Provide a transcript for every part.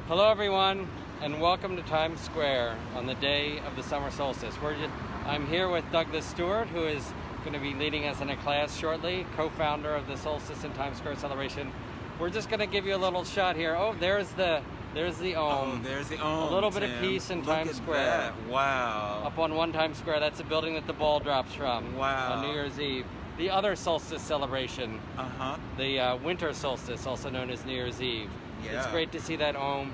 Hello everyone, and welcome to Times Square on the day of the summer solstice. I'm here with Stewart, who is going to be leading us in a class shortly, co-founder of the Solstice in Times Square celebration. We're just going to give you a little shot here. Oh, there's the Ohm. Oh, there's the Ohm. A little bit Tim. of peace in Look Times at Square. That. Wow. Up on one Times Square, that's the building that the ball drops from. Wow. On New Year's Eve. The other solstice celebration, the winter solstice, also known as New Year's Eve. Yeah. It's great to see that Ohm.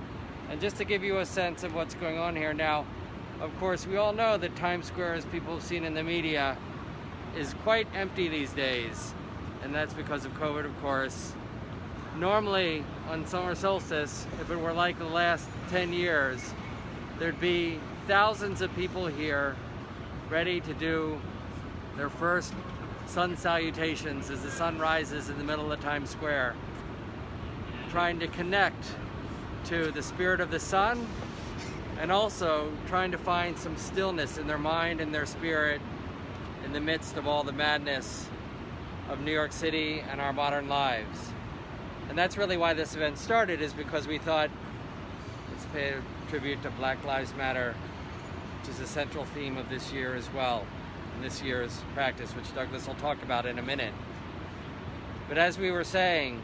And just to give you a sense of what's going on here now, of course, we all know that Times Square, as people have seen in the media, is quite empty these days. And that's because of COVID, of course. Normally, on summer solstice, if it were like the last 10 years, there'd be thousands of people here ready to do their first sun salutations as the sun rises in the middle of Times Square, trying to connect to the spirit of the sun and also trying to find some stillness in their mind and their spirit in the midst of all the madness of New York City and our modern lives. And that's really why this event started, is because we thought, let's pay a tribute to Black Lives Matter, which is a central theme of this year as well, in this year's practice, which Douglas will talk about in a minute. But as we were saying,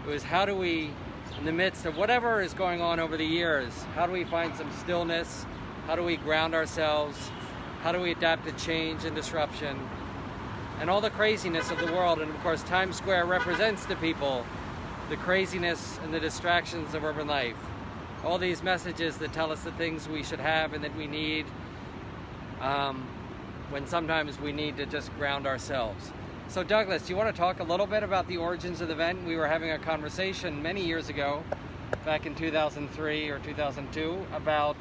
it was how do we, in the midst of whatever is going on over the years, how do we find some stillness? How do we ground ourselves? How do we adapt to change and disruption? And all the craziness of the world, and of course Times Square represents to people the craziness and the distractions of urban life. All these messages that tell us the things we should have and that we need, when sometimes we need to just ground ourselves. So Douglas, do you want to talk a little bit about the origins of the event? We were having a conversation many years ago, back in 2003 or 2002, about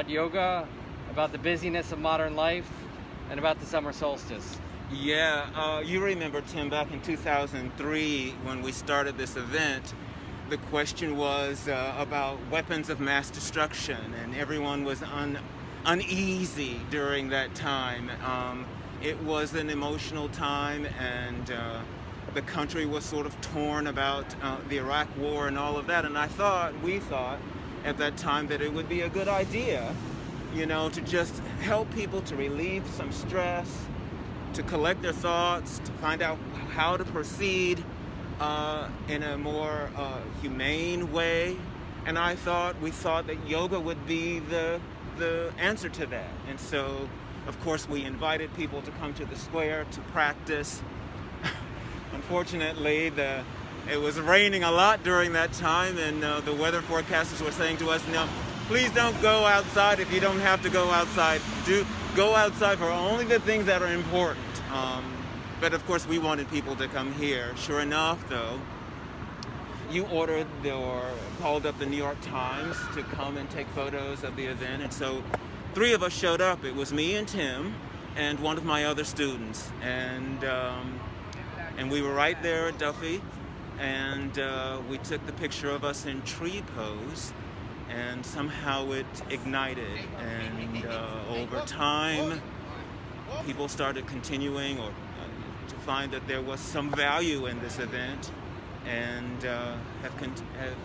yoga, about the busyness of modern life, and about the summer solstice. Yeah, you remember, Tim, back in 2003 when we started this event, the question was about weapons of mass destruction, and everyone was uneasy during that time. It was an emotional time, and the country was sort of torn about the Iraq War and all of that, and we thought at that time that it would be a good idea, to just help people to relieve some stress, to collect their thoughts, to find out how to proceed in a more humane way. And we thought that yoga would be the answer to that. And so, of course, we invited people to come to the square to practice. Unfortunately, it was raining a lot during that time, and the weather forecasters were saying to us, no, please don't go outside if you don't have to go outside. Do go outside for only the things that are important. But of course, we wanted people to come here. Sure enough, though, you called up the New York Times to come and take photos of the event, and so 3 of us showed up. It was me and Tim and one of my other students, and we were right there at Duffy, and we took the picture of us in tree pose, and somehow it ignited, and over time people started continuing to find that there was some value in this event, and have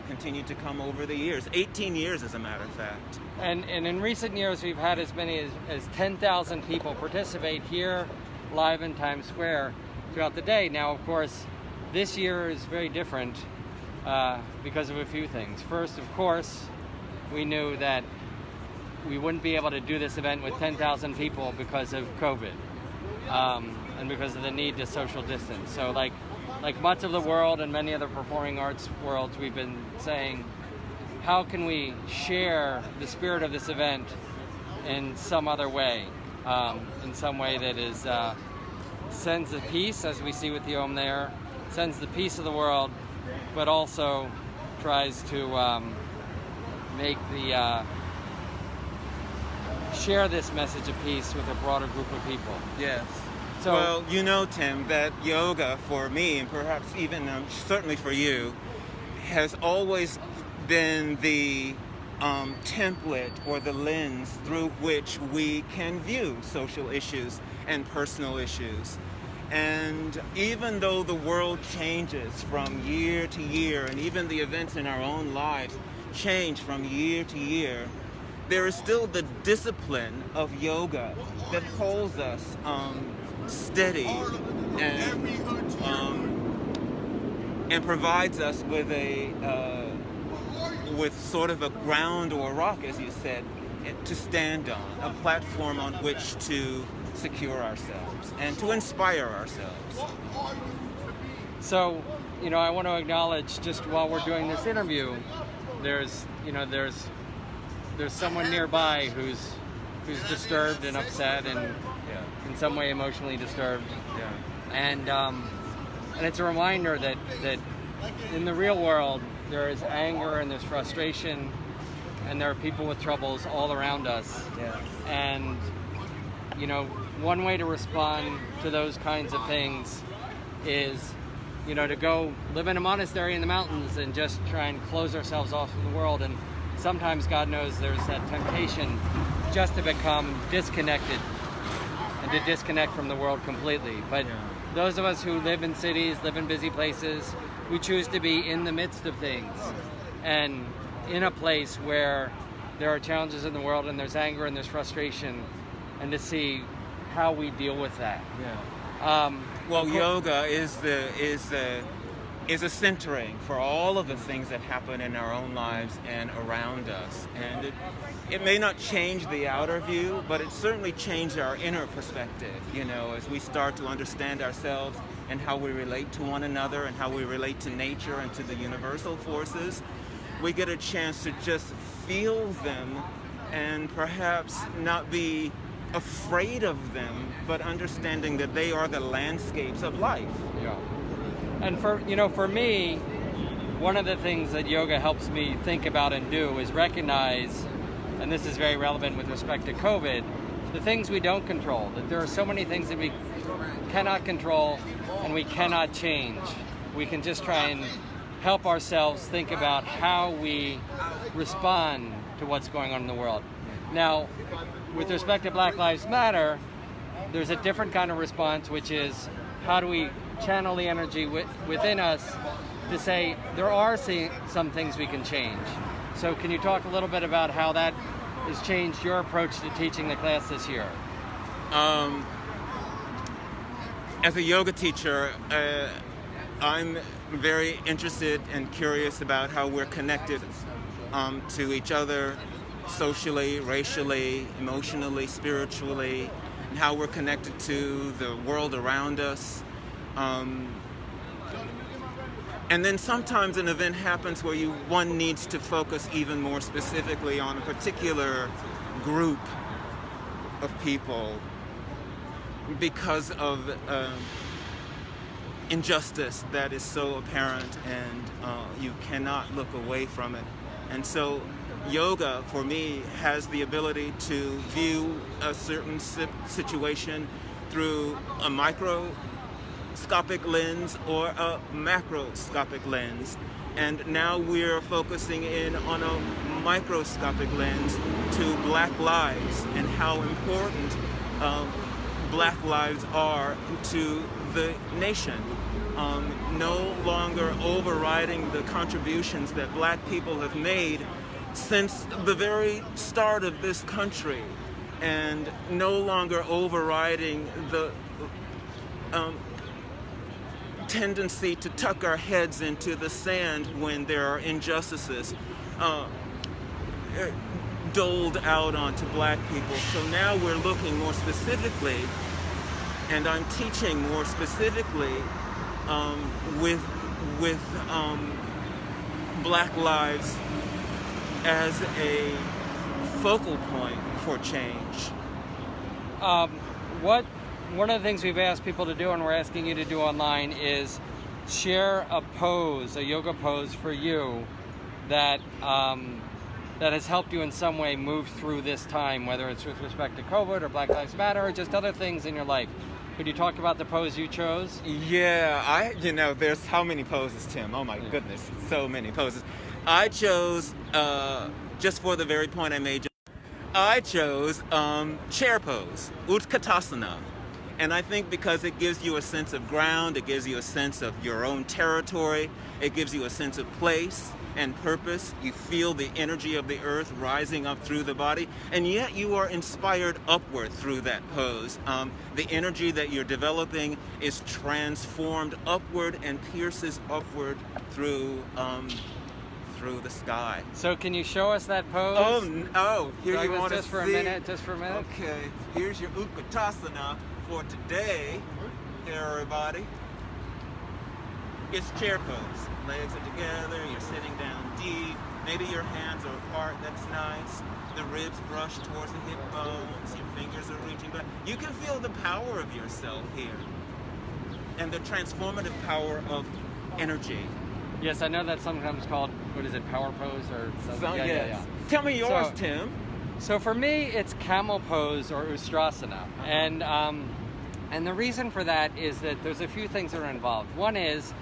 continued to come over the years. 18 years, as a matter of fact. And in recent years, we've had as many as 10,000 people participate here live in Times Square throughout the day. Now, of course, this year is very different because of a few things. First, of course, we knew that we wouldn't be able to do this event with 10,000 people because of COVID and because of the need to social distance. So like much of the world and many other performing arts worlds, we've been saying, how can we share the spirit of this event in some other way, in some way that is sends the peace, as we see with the Ohm there, sends the peace of the world, but also tries to make share this message of peace with a broader group of people. Yes. So, well, Tim, that yoga for me, and perhaps even certainly for you, has always been the template or the lens through which we can view social issues and personal issues. And even though the world changes from year to year, and even the events in our own lives change from year to year, there is still the discipline of yoga that holds us steady and provides us with with sort of a ground or a rock, as you said, to stand on, a platform on which to secure ourselves and to inspire ourselves. So, I want to acknowledge, just while we're doing this interview, there's someone nearby who's disturbed and upset and in some way emotionally disturbed. And it's a reminder that in the real world there is anger and there's frustration and there are people with troubles all around us. And one way to respond to those kinds of things is to go live in a monastery in the mountains and just try and close ourselves off from the world. And sometimes, God knows, there's that temptation just to become disconnected and to disconnect from the world completely. But those of us who live in cities, live in busy places, we choose to be in the midst of things and in a place where there are challenges in the world and there's anger and there's frustration, and to see how we deal with that. Well, yoga is a centering for all of the things that happen in our own lives and around us. And it may not change the outer view, but it certainly changed our inner perspective, as we start to understand ourselves and how we relate to one another and how we relate to nature and to the universal forces. We get a chance to just feel them and perhaps not be afraid of them, but understanding that they are the landscapes of life. And for me, one of the things that yoga helps me think about and do is recognize, and this is very relevant with respect to COVID, the things we don't control, that there are so many things that we cannot control and we cannot change. We can just try and help ourselves think about how we respond to what's going on in the world. Now, with respect to Black Lives Matter, there's a different kind of response, which is how do we channel the energy within us to say there are some things we can change. So can you talk a little bit about how that has changed your approach to teaching the class this year? As a yoga teacher, I'm very interested and curious about how we're connected to each other, socially, racially, emotionally, spiritually, and how we're connected to the world around us. And then sometimes an event happens where one needs to focus even more specifically on a particular group of people because of injustice that is so apparent, and you cannot look away from it. And so yoga, for me, has the ability to view a certain situation through a microscopic lens or a macroscopic lens. And now we're focusing in on a microscopic lens to Black lives and how important Black lives are to the nation. No longer overriding the contributions that Black people have made since the very start of this country, and no longer overriding the tendency to tuck our heads into the sand when there are injustices doled out onto Black people. So now we're looking more specifically, and I'm teaching more specifically with Black lives as a focal point for change. One of the things we've asked people to do, and we're asking you to do online, is share a pose, a yoga pose for you that has helped you in some way move through this time, whether it's with respect to COVID or Black Lives Matter or just other things in your life. Could you talk about the pose you chose? Yeah, there's how many poses, Tim? Oh my goodness, so many poses. I chose, just for the very point I made, I chose chair pose, Utkatasana. And I think because it gives you a sense of ground, it gives you a sense of your own territory, it gives you a sense of place and purpose. You feel the energy of the earth rising up through the body, and yet you are inspired upward through that pose. The energy that you're developing is transformed upward and pierces upward through the sky. So can you show us that pose? Here Douglas, you want to see? just for a minute, just for a minute. Okay, here's your Utkatasana for today, everybody. It's chair pose. Legs are together, you're sitting down deep. Maybe your hands are apart, that's nice. The ribs brush towards the hip bones, your fingers are reaching back. You can feel the power of yourself here and the transformative power of energy. Yes, I know that's sometimes called, what is it, power pose or something? Yes. Tell me yours, Tim. So for me, it's camel pose or Ustrasana. And the reason for that is that there's a few things that are involved. One is,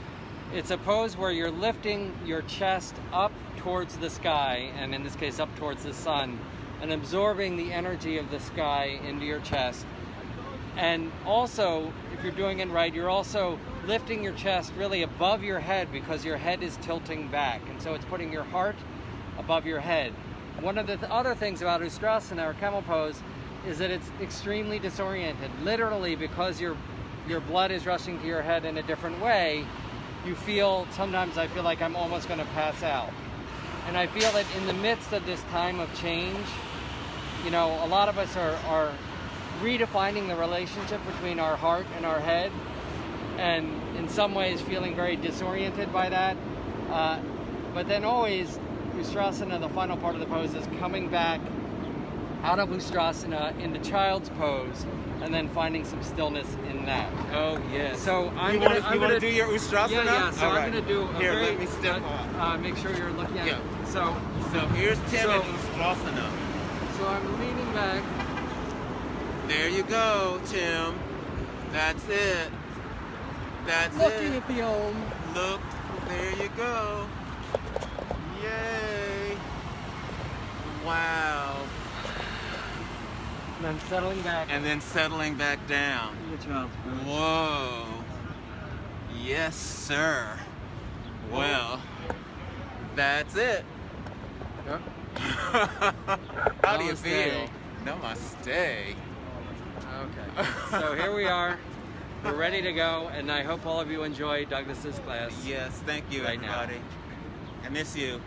it's a pose where you're lifting your chest up towards the sky, and in this case up towards the sun, and absorbing the energy of the sky into your chest. And also, if you're doing it right, you're also lifting your chest really above your head because your head is tilting back. And so it's putting your heart above your head. One of the other things about Ustrasana or camel pose is that it's extremely disoriented. Literally, because your blood is rushing to your head in a different way, sometimes I feel like I'm almost going to pass out. And I feel that in the midst of this time of change, a lot of us are redefining the relationship between our heart and our head, and in some ways feeling very disoriented by that. But then always, Ustrasana, the final part of the pose, is coming back out of Ustrasana into child's pose, and then finding some stillness in that. Oh, yes. So I'm gonna do your Ustrasana? Yeah. So all I'm gonna do Here, let me step off. make sure you're looking at it. So here's Tim in Ustrasana. So I'm leaning back. There you go, Tim. That's it. That's Looking it. at the Om. Look, there you go. Yay. Wow. And then settling back. And then settling back down. Whoa. Yes, sir. Well, that's it. Yep. How do you Namaste. feel? Namaste. Okay. So here we are. We're ready to go, and I hope all of you enjoy Douglas's class. Yes, thank you, Right now. everybody. I miss you.